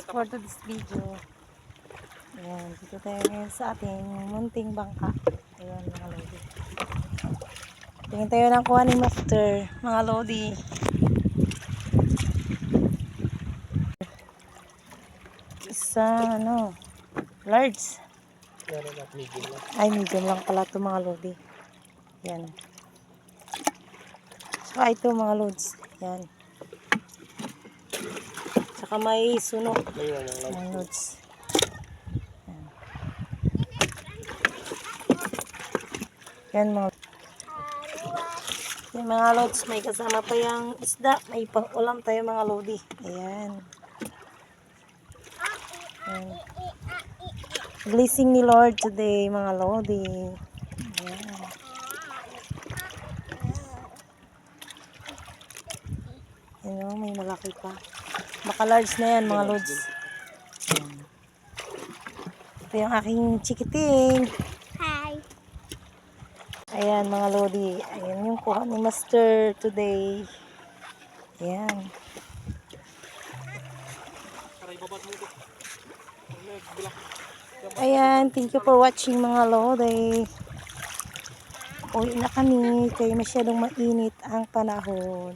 for today's video. Ayan, dito tayo ngayon sa ating munting bangka. Ayan mga lodi. Tingin tayo ng kuha ni Master, mga lodi. Isa, large. Ay, medium lang pala ito mga lodi. Ayan. Saka ito mga lods. Ayan. Saka may sunog. Mga lods. Yan mga lods, may kasama pa yung isda, may pang-ulam tayo mga lodi. Ayan. Ayan. Blessing ni Lord today mga lodi. Ayan. Ayan, may malaki pa. Baka large na yan mga lods. Ayan. Ito yung aking chikiting. Ayan mga lodi, ayan yung kuha ni Master today. Ayan. Ayan, thank you for watching mga lodi. Uwi na kami, kaya masyadong mainit ang panahon.